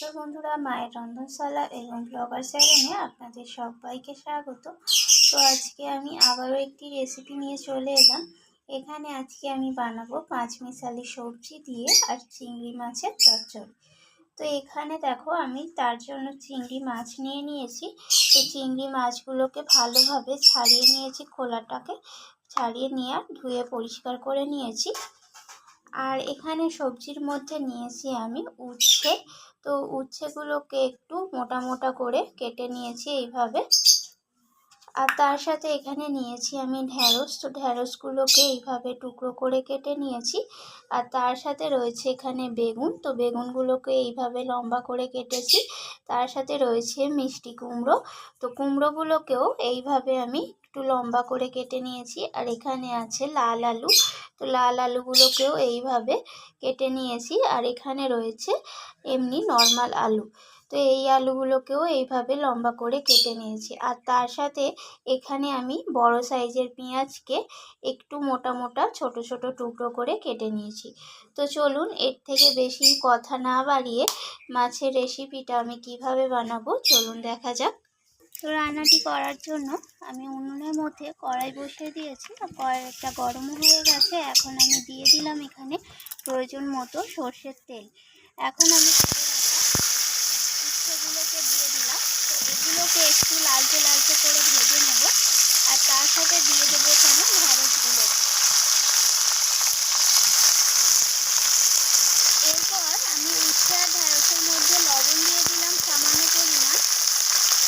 তো বন্ধুরা, মায়ের রন্ধনশালা এবং ব্লগার চ্যানেলে আপনাদের সবাইকে স্বাগত। তো আজকে আমি আবারও একটি রেসিপি নিয়ে চলে এলাম। এখানে আজকে আমি বানাবো পাঁচমিশালি সবজি দিয়ে আর চিংড়ি মাছের চচ্চড়ি। তো এখানে দেখো, আমি তার জন্য চিংড়ি মাছ নিয়ে নিয়েছি। তো চিংড়ি মাছগুলোকে ভালোভাবে ছাড়িয়ে নিয়েছি, খোলাটাকে ছাড়িয়ে নিয়ে ধুয়ে পরিষ্কার করে নিয়েছি। আর এখানে সবজির মধ্যে নিয়েছি আমি উচ্ছে। তো উচ্ছেগুলোকে একটু মোটা মোটা করে কেটে নিয়েছি এইভাবে। আর তার সাথে এখানে নিয়েছি আমি ঢ্যাঁড়স। তো ঢ্যাঁড়সগুলোকে এইভাবে টুকরো করে কেটে নিয়েছি। আর তার সাথে রয়েছে এখানে বেগুন। তো বেগুনগুলোকে এইভাবে লম্বা করে কেটেছি। তার সাথে রয়েছে মিষ্টি কুমড়ো। তো কুমড়োগুলোকেও এইভাবে আমি একটু লম্বা করে কেটে নিয়েছি। আর এখানে আছে লাল আলু। তো লাল আলুগুলোকেও এইভাবে কেটে নিয়েছি। আর এখানে রয়েছে এমনি নর্মাল আলু। তো এই আলুগুলোকেও এইভাবে লম্বা করে কেটে নিয়েছি। আর তার সাথে এখানে আমি বড় সাইজের পেঁয়াজকে একটু মোটা মোটা ছোট ছোট টুকরো করে কেটে নিয়েছি। তো চলুন, এর থেকে বেশি কথা না বাড়িয়ে মাছের রেসিপিটা আমি কিভাবে বানাবো চলুন দেখা যাক। তো রান্নাটি করার জন্য আমি উনুনের মধ্যে কড়াই বসিয়ে দিয়েছি। কড়াইটা গরম হয়ে গেছে। এখন আমি দিয়ে দিলাম এখানে প্রয়োজন মতো সর্ষের তেল। এখন আমি উচ্ছেগুলোকে দিয়ে দিলাম। তো এগুলোকে একটু লালচে লালচে করে ভেজে নেব। আর তার সাথে দিয়ে দেবো এখানে ঢ্যাঁড়সগুলো। এরপর আমি উচ্ছে আর ঢ্যাঁড়সের মধ্যে লবণ দিয়ে দিলাম সামান্য পরিমাণ।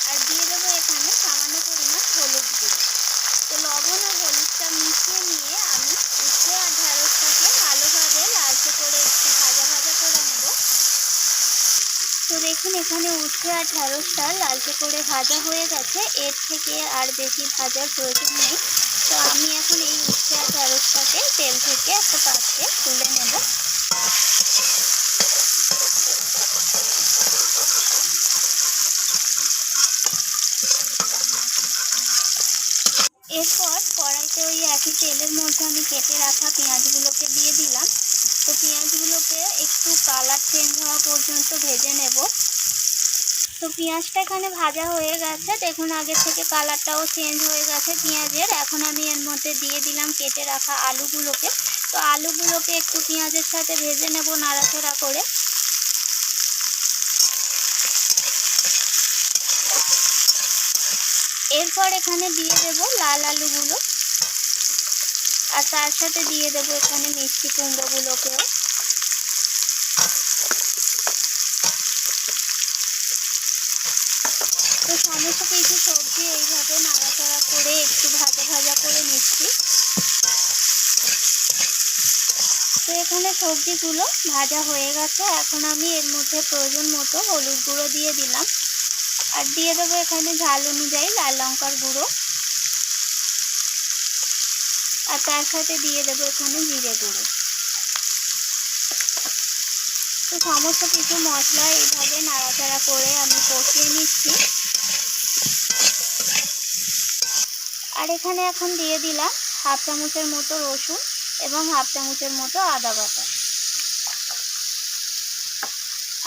আর দিয়ে দেবো এখানে সামান্য পরিমাণ হলুদ গুঁড়ো। তো লবণ আর হলুদটা মিশিয়ে নিয়ে আমি উচ্ছে আর ঢ্যাঁড়সটাকে ভালোভাবে লালচে করে একটু ভাজা ভাজা করে নেব। তো দেখুন, এখানে উচ্ছে আর ঢ্যাঁড়সটা লালচে করে ভাজা হয়ে গেছে। এর থেকে আর বেশি ভাজার প্রয়োজন নেই। তো আমি এখন এই উচ্ছে আর ঢ্যাঁড়সটাকে তেল থেকে একটা পাত্রে তুলে নেব। এরপর কড়াইতে ওই একই তেলের মধ্যে আমি কেটে রাখা পেঁয়াজগুলোকে দিয়ে দিলাম। তো পেঁয়াজগুলোকে একটু কালার চেঞ্জ হওয়া পর্যন্ত ভেজে নেব। তো পেঁয়াজটা এখানে ভাজা হয়ে গেছে। দেখুন, আগে থেকে কালারটাও চেঞ্জ হয়ে গেছে পেঁয়াজের। এখন আমি এর মধ্যে দিয়ে দিলাম কেটে রাখা আলুগুলোকে। তো আলুগুলোকে একটু পেঁয়াজের সাথে ভেজে নেব নাড়াচাড়া করে। এরপর এখানে দিয়ে দেব লাল আলুগুলো। আর তার সাথে দিয়ে দেব এখানে মিষ্টি কুমড়োগুলোকেও। তো সমস্ত কিছু সবজি এইভাবে নাড়াচাড়া করে একটু ভাজা ভাজা করে নিচ্ছি। তো এখানে সবজিগুলো ভাজা হয়ে গেছে। এখন আমি এর মধ্যে প্রয়োজন মতো হলুদ গুঁড়ো দিয়ে দিলাম। আর দিয়ে দেবো এখানে ঝাল অনুযায়ী লাল লঙ্কার গুঁড়ো। আর তার সাথে দিয়ে দেবো এখানে জিরে গুঁড়ো। তো সমস্ত কিছু মশলা এইভাবে নাড়াচাড়া করে আমি কষিয়ে নিচ্ছি। আর এখানে এখন দিয়ে দিলাম হাফ চামচের মতো রসুন এবং হাফ চামচের মতো আদা বাটা।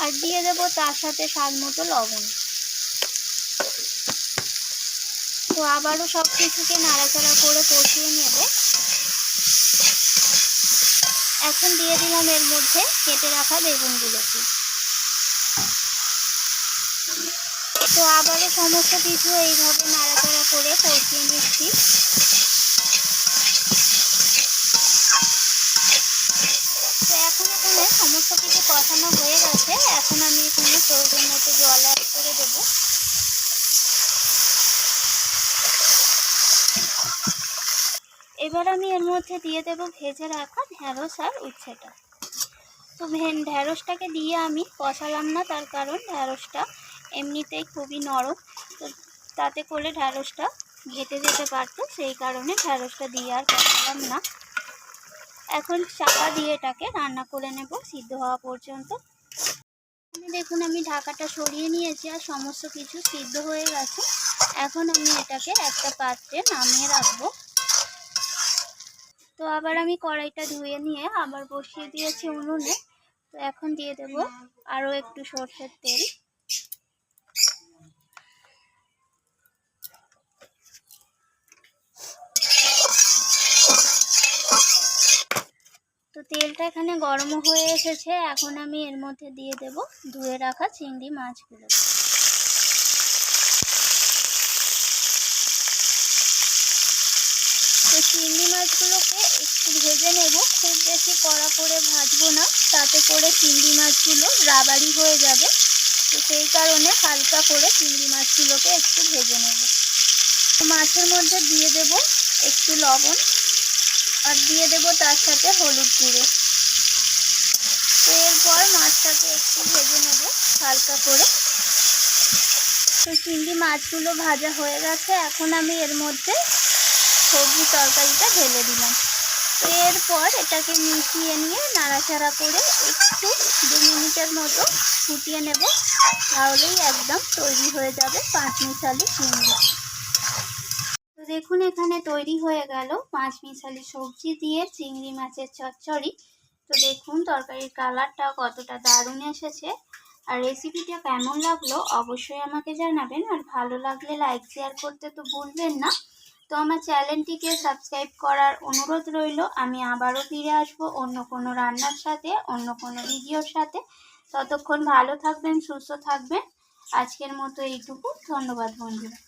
আর দিয়ে দেবো তার সাথে স্বাদ মতো লবণ। তো আবারও সব কিছুকে নাড়াচাড়া করে কষিয়ে নেব। এখন দিয়ে দিলাম এর মধ্যে কেটে রাখা বেগুনগুলোকে। তো আবারও সমস্ত কিছু এইভাবে নাড়াচাড়া করে কষিয়ে নিচ্ছি। তো এখন এখানে সমস্ত কিছু কষানো হয়ে গেছে। এখন আমি এখানে প্রয়োজন মতো জল অ্যাড করে দেবো। এবার আমি এর মধ্যে দিয়ে দেব ভেজে রাখা ঢ্যাঁড়স আর উচ্ছেটা। তো ঢ্যাঁড়সটাকে দিয়ে আমি কষালাম না, তার কারণ ঢ্যাঁড়সটা এমনিতেই খুবই নরম। তো তাতে করে ঢ্যাঁড়সটা ঘেটে যেতে পারতো, সেই কারণে ঢ্যাঁড়সটা দিয়ে আর কষালাম না। এখন চাপা দিয়ে এটাকে রান্না করে নেব সিদ্ধ হওয়া পর্যন্ত। দেখুন, আমি ঢাকাটা সরিয়ে নিয়েছি আর সমস্ত কিছু সিদ্ধ হয়ে গেছে। এখন আমি এটাকে একটা পাত্রে নামিয়ে রাখবো। তো আবার আমি কড়াইটা ধুয়ে নিয়ে আবার বসিয়ে দিয়েছি উনুনে। তো এখন দিয়ে দেব আরও একটু সর্ষের তেল। তো তেলটা এখানে গরম হয়ে এসেছে, এখন আমি এর মধ্যে দিয়ে দেব ধুয়ে রাখা চিংড়ি মাছগুলো। তো চিংড়ি মাছগুলোকে একটু ভেজে নেব, খুব বেশি কড়া করে ভাজবো না, তাতে করে চিংড়ি মাছগুলো রাবারি হয়ে যাবে। তো সেই কারণে হালকা করে চিংড়ি মাছগুলোকে একটু ভেজে নেব। তো মাছের মধ্যে দিয়ে দেব একটু লবণ, আর দিয়ে দেব তার সাথে হলুদ গুঁড়ো। তো এরপর মাছটাকে একটু ভেজে নেব হালকা করে। তো চিংড়ি মাছগুলো ভাজা হয়ে গেছে, এখন আমি এর মধ্যে সবজি তরকারিটা ঢেলে দিলাম। তো এরপর এটাকে মিশিয়ে নিয়ে নাড়াচাড়া করে একটু 2 মিনিটের মতো ফুটিয়ে নেব, তাহলেই একদম তৈরি হয়ে যাবে পাঁচমিশালি চিংড়ি। তো দেখুন এখানে তৈরি হয়ে গেল পাঁচমিশালি সবজি দিয়ে চিংড়ি মাছের চচ্চড়ি। তো দেখুন তরকারির কালারটা কতটা দারুণ এসেছে। আর রেসিপিটা কেমন লাগলো অবশ্যই আমাকে জানাবেন, আর ভালো লাগলে লাইক শেয়ার করতে তো ভুলবেন না। তো আমার চ্যানেলটিকে সাবস্ক্রাইব করার অনুরোধ রইল। আমি আবারও ফিরে আসবো অন্য কোনো রান্নার সাথে, অন্য কোনো ভিডিওর সাথে। ততক্ষণ ভালো থাকবেন, সুস্থ থাকবেন। আজকের মতো এইটুকু। ধন্যবাদ বন্ধুরা।